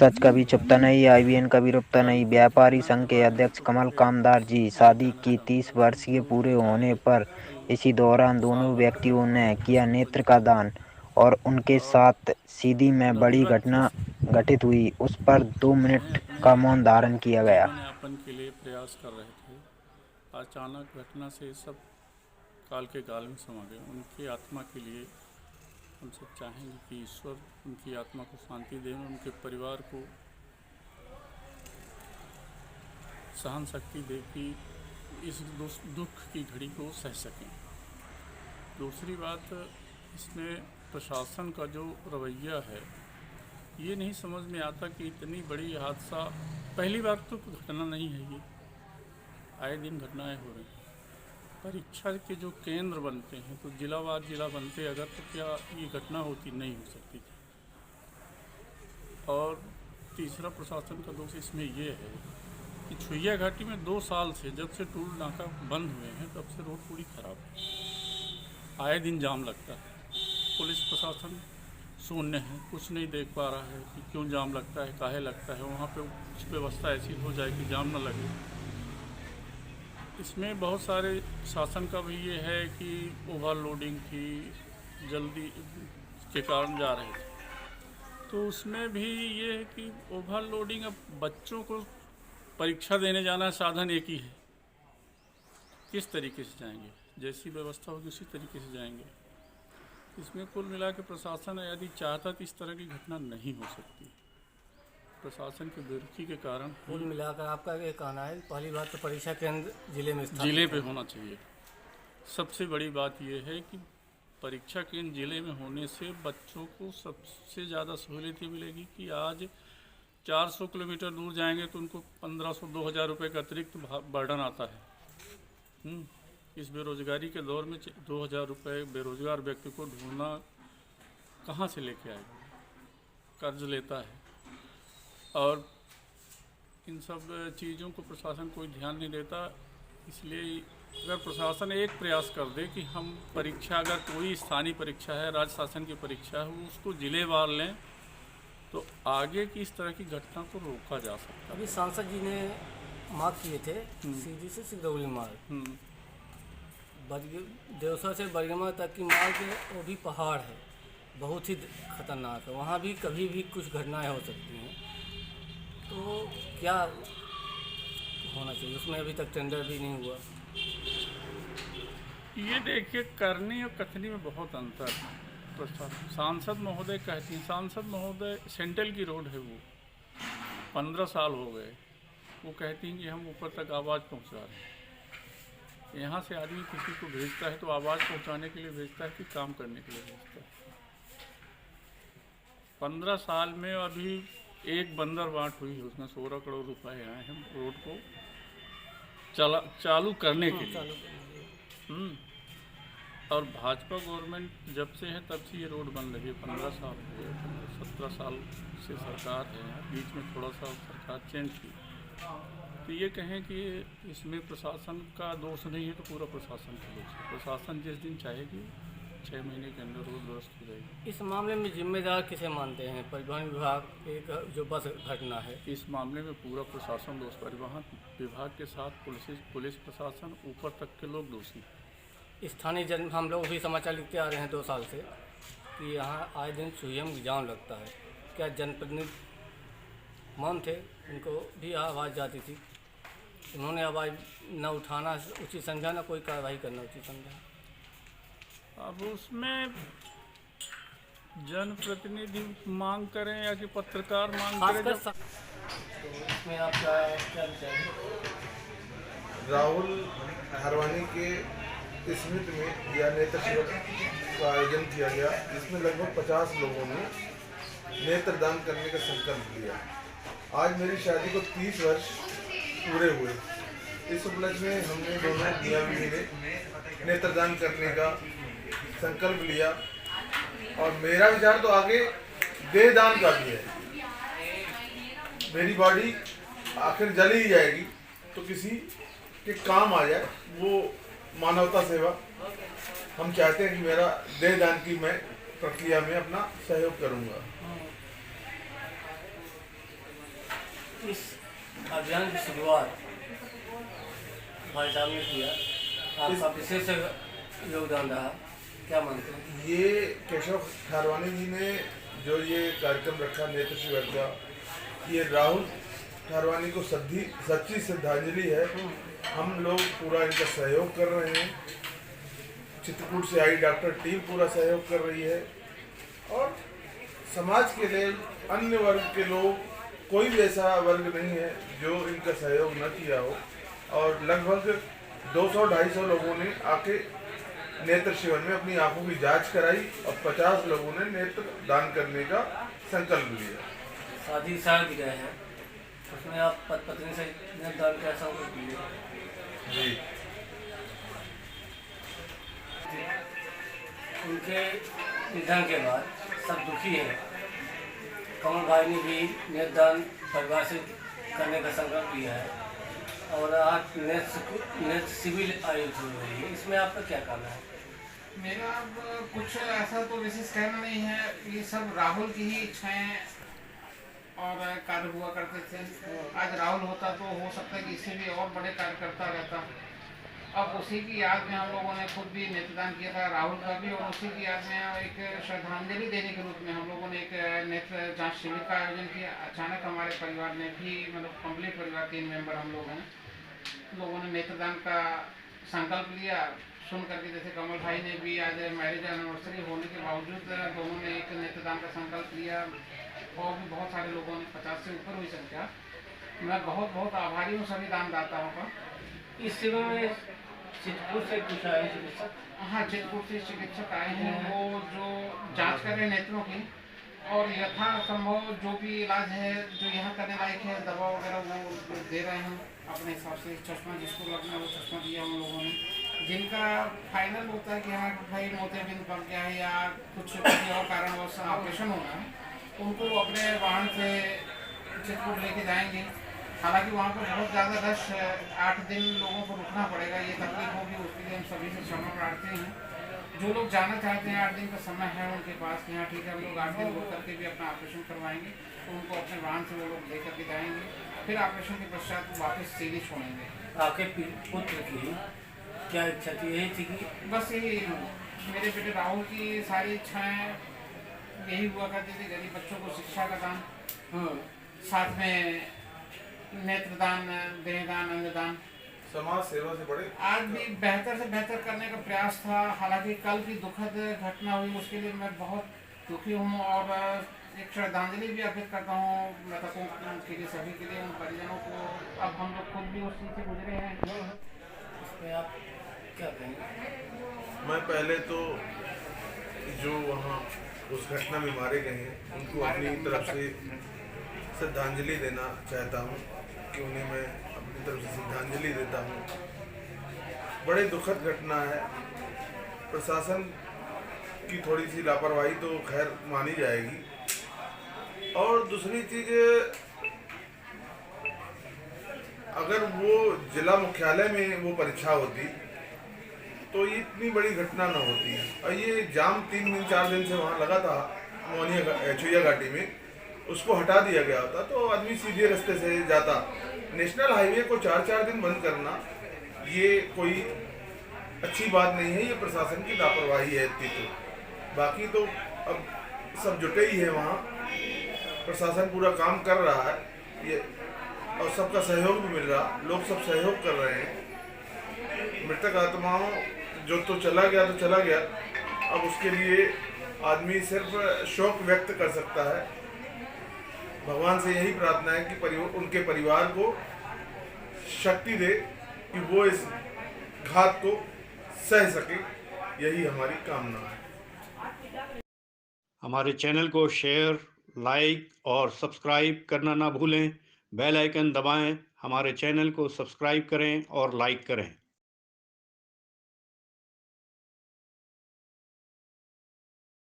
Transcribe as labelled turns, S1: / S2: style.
S1: सच कभी छुपता नहीं, आईबीएन कभी रुकता नहीं। व्यापारी संघ के अध्यक्ष कमल कामदार जी। शादी की 30 वर्षीय पूरे होने पर इसी दौरान दोनों व्यक्तियों ने किया नेत्र का दान और उनके
S2: और
S1: साथ सीधी में बड़ी
S2: नवयुवक थे
S1: घटना घटित हुई। उस पर 2
S2: जिन्हें
S1: मिनट
S2: अपने
S1: का मौन धारण किया गया।
S2: जीवन यापन के लिए प्रयास कर रहे थे, अचानक घटना से सब काल के गाल में समा गए। उनकी आत्मा के लिए हम सब चाहेंगे कि ईश्वर उनकी आत्मा को शांति दें, उनके परिवार को सहन शक्ति दे कि इस दुख की घड़ी को सह सकें। दूसरी बात, इसमें प्रशासन का जो रवैया है, ये नहीं समझ में आता कि इतनी बड़ी हादसा पहली बार तो घटना नहीं है। ये आए दिन घटनाएं हो रही हैं। परीक्षा के जो केंद्र बनते हैं तो जिलावार जिला बनते अगर, तो क्या ये घटना होती? नहीं हो सकती थी। और तीसरा प्रशासन का दोष इसमें ये है कि छुइया घाटी में 2 साल से, जब से टूल नाका बंद हुए हैं तब से रोड पूरी खराब है। आए दिन जाम लगता है। पुलिस प्रशासन शून्य है, कुछ नहीं देख पा रहा है कि क्यों जाम लगता है, काहे लगता है। वहाँ पे कुछ व्यवस्था ऐसी हो जाए कि जाम न लगे। इसमें बहुत सारे शासन का भी ये है कि ओवरलोडिंग थी, जल्दी के कारण जा रहे थे। तो उसमें भी ये है कि ओवरलोडिंग, अब बच्चों को परीक्षा देने जाना साधन एक ही है, किस तरीके से जाएंगे, जैसी व्यवस्था होगी उसी तरीके से जाएंगे। इसमें कुल मिला के प्रशासन यदि चाहता तो इस तरह की घटना नहीं हो सकती। प्रशासन की बेरुखी के कारण
S3: कुल मिलाकर आपका ये कहना है, पहली बात तो परीक्षा केंद्र जिले में स्थापित
S2: जिले पे होना चाहिए। सबसे बड़ी बात यह है कि परीक्षा केंद्र जिले में होने से बच्चों को सबसे ज़्यादा सहूलियत ये मिलेगी कि आज 400 किलोमीटर दूर जाएंगे तो उनको 1500-2000 रुपये का अतिरिक्त बर्डन आता है। इस बेरोजगारी के दौर में 2000 रुपये बेरोजगार व्यक्ति को ढूंढना कहाँ से लेके आएगा? कर्ज लेता है। और इन सब चीज़ों को प्रशासन कोई ध्यान नहीं देता। इसलिए अगर प्रशासन एक प्रयास कर दे कि हम परीक्षा, अगर कोई स्थानीय परीक्षा है, राज्य शासन की परीक्षा है, उसको जिलेवार लें तो आगे की इस तरह की घटना को रोका जा सकता है।
S3: अभी सांसद जी ने मार्ग किए थे सीधी से सिगरौली मार्ग, देवसा से बरगमा तक की मार्ग, वो भी पहाड़ है, बहुत ही खतरनाक है। वहाँ भी कभी भी कुछ घटनाएं हो सकती हैं। तो क्या होना चाहिए उसमें? अभी तक टेंडर भी नहीं हुआ।
S2: ये देखिए, करनी और कथनी में बहुत अंतर है। तो सांसद महोदय कहती हैं, सांसद महोदय सेंट्रल की रोड है, वो 15 साल हो गए, वो कहती हैं कि हम ऊपर तक आवाज़ पहुंचा रहे हैं। यहाँ से आदमी किसी को भेजता है तो आवाज़ पहुंचाने के लिए भेजता है कि काम करने के लिए भेजता है। 15 साल में अभी एक बंदर बांट हुई है, उसमें 16 करोड़ रुपए आए हैं रोड को चालू करने के लिए। और भाजपा गवर्नमेंट जब से है तब से ये रोड बन रही है। 15 साल हो गए, 17 साल से सरकार है। बीच में थोड़ा सा सरकार चेंज की। तो ये कहें कि इसमें प्रशासन का दोष नहीं है तो पूरा प्रशासन का दोष है। प्रशासन जिस दिन चाहेगी 6 महीने के अंदर रोड दुरुस्त हो जाएगी।
S3: इस मामले में जिम्मेदार किसे मानते हैं? परिवहन विभाग एक जो बस घटना है,
S2: इस मामले में पूरा प्रशासन दोष, परिवहन विभाग के साथ पुलिस प्रशासन ऊपर तक के लोग दोषी हैं।
S3: स्थानीय जन, हम लोग भी समाचार लिखते आ रहे हैं 2 साल से कि यहाँ आए दिन सुइयम जाम लगता है। क्या जनप्रतिनिधि मौन थे? उनको भी आवाज़ जाती थी, उन्होंने आवाज़ न उठाना उचित समझा, न कोई कार्रवाई करना उचित समझा।
S2: अब उसमें जनप्रतिनिधि मांग करें या कि पत्रकार मांग करें,
S3: तो इसमें आपका क्या विचार है?
S4: राहुल हरवानी के स्मृति में यह नेत्र शिविर का आयोजन किया गया, जिसमें लगभग 50 लोगों ने नेत्र दान करने का संकल्प लिया। आज मेरी शादी को 30 वर्ष पूरे हुए। इस उपलक्ष्य में हमने दोनों मियां बीवी ने नेत्रदान करने का संकल्प लिया। और मेरा विचार तो आगे देहदान का भी है। मेरी बॉडी आखिर जल ही जाएगी तो किसी के काम आ जाए, वो मानवता सेवा। हम चाहते हैं कि मेरा देहदान की मैं प्रक्रिया में अपना सहयोग करूंगा।
S3: इस अभियान की शुरुआत भाई साहब ने किया, आपका विशेष योगदान रहा, क्या मानते हैं?
S4: ये केशव ठारवानी जी ने जो ये कार्यक्रम रखा नेत्र शिविर का, ये राहुल ठारवानी को सच्ची श्रद्धांजलि है। हम लोग पूरा इनका सहयोग कर रहे हैं, चित्रकूट से आई डॉक्टर टीम पूरा सहयोग कर रही है, और समाज के लिए अन्य वर्ग के लोग, कोई भी ऐसा वर्ग नहीं है जो इनका सहयोग न किया हो। और लगभग 200-250 लोगों ने आके नेत्र शिविर में अपनी आंखों की जांच कराई और 50 लोगों ने नेत्र दान करने का संकल्प लिया।
S3: शादी की गए हैं, उसमें आप पत्नी से नेत्र दान का संकल्प लिए?
S4: जी,
S3: उनके निधन के बाद सब दुखी हैं। कमल भाई ने भी नेत्रदान परिवार से करने का संकल्प लिया है, और आज नेत्र शिविर आयोजित हो रही है, इसमें आपका क्या कहना है?
S5: मेरा अब कुछ ऐसा तो विशेष कहना नहीं है, ये सब राहुल की ही इच्छाएं और कार्य हुआ करते थे। आज राहुल होता तो हो सकता है कि इससे भी और बड़े कार्य करता रहता। अब उसी की याद में हम लोगों ने खुद भी नेत्रदान किया था, राहुल का भी, और उसी की याद में एक श्रद्धांजलि देने के रूप में हम लोगों ने एक नेत्र जांच शिविर का आयोजन किया। अचानक हमारे परिवार ने भी, मतलब कंप्लीट परिवार 3 मेंबर हम लोगों ने नेत्रदान का संकल्प लिया। सुन करके जैसे कमल भाई ने भी आज मैरिज एनिवर्सरी होने के बावजूद दोनों ने एक नेत्रदान का संकल्प लिया, और भी बहुत सारे लोगों ने, 50 से ऊपर हुई संख्या। मैं बहुत बहुत आभारी हूँ सभी दानदाताओं का।
S3: इस शिविर में चित्रकूट से कुछ आए चिकित्सक?
S5: हाँ, चित्रकूट से चिकित्सक आए हैं, वो जो जांच कर रहे हैं नेत्रों की, और यथासंभव जो भी इलाज है जो यहाँ करने लायक है, दवा वगैरह वो दे रहे हैं अपने हिसाब से। चश्मा जिसको लगना है वो चश्मा दिया हम लोगों ने। जिनका फाइनल होता है कि हाँ भाई मोतियाबिंद पक गया है या कुछ किसी और कारणवश ऑपरेशन होना है, उनको अपने वाहन से चित्रकूट लेके जाएंगे। हालांकि वहाँ पर बहुत ज़्यादा रश है, 8 दिन लोगों को रुकना पड़ेगा, ये तकलीफ होगी, उसके लिए हम सभी से क्षमा प्रार्थी हैं। जो लोग जाना चाहते हैं, 8 दिन का समय है उनके पास कि हाँ ठीक है हम लोग 8 दिन रुक करके भी अपना ऑपरेशन करवाएंगे, तो उनको अपने वाहन से वो लोग ले करके जाएंगे। फिर ऑपरेशन के पश्चात वो वापस सीधी छोड़ेंगे।
S3: आपके पुत्र की क्या इच्छा थी? यही थी कि
S5: बस यही मेरे बेटे राहुल की सारी इच्छाएँ यही हुआ करती थी, गरीब बच्चों को शिक्षा का दान, साथ में नेत्रदान, देहदान, अंगदान,
S4: समाज सेवा से बड़े
S5: आज भी बेहतर से बेहतर करने का प्रयास था। हालांकि कल की दुखद घटना हुई, उसके लिए मैं बहुत दुखी हूँ, और एक श्रद्धांजलि भी अर्पित करता हूँ मृतकों के लिए, सभी के लिए, उन परिजनों को। अब हम लोग खुद भी उस चीज़ से गुजरे हैं।
S3: इसमें आप क्या कहेंगे?
S4: मैं पहले तो जो वहाँ उस घटना में मारे गए हैं उनको अपनी तरफ से श्रद्धांजलि देना चाहता हूँ, कि उन्हें मैं अपनी तरफ से श्रद्धांजलि देता हूँ। बड़े दुखद घटना है, प्रशासन की थोड़ी सी लापरवाही तो खैर मानी जाएगी। और दूसरी चीज़, अगर वो जिला मुख्यालय में वो परीक्षा होती तो ये इतनी बड़ी घटना न होती। और ये जाम 3-4 दिन से वहाँ लगा था मोहनिया छुइया घाटी में, उसको हटा दिया गया होता तो आदमी सीधे रास्ते से जाता। नेशनल हाईवे को 4-4 दिन बंद करना ये कोई अच्छी बात नहीं है, ये प्रशासन की लापरवाही है इतनी। तो बाकी तो अब सब जुटे ही है वहाँ, प्रशासन पूरा काम कर रहा है ये, और सबका सहयोग भी मिल रहा, लोग सब सहयोग कर रहे हैं। मृतक आत्माओं जो तो चला गया, अब उसके लिए आदमी सिर्फ शोक व्यक्त कर सकता है। भगवान से यही प्रार्थना है कि उनके परिवार को शक्ति दे कि वो इस घात को सह सके, यही हमारी कामना है।
S6: हमारे चैनल को शेयर, लाइक और सब्सक्राइब करना ना भूलें। बेल आइकन दबाएं, हमारे चैनल को सब्सक्राइब करें और लाइक करें।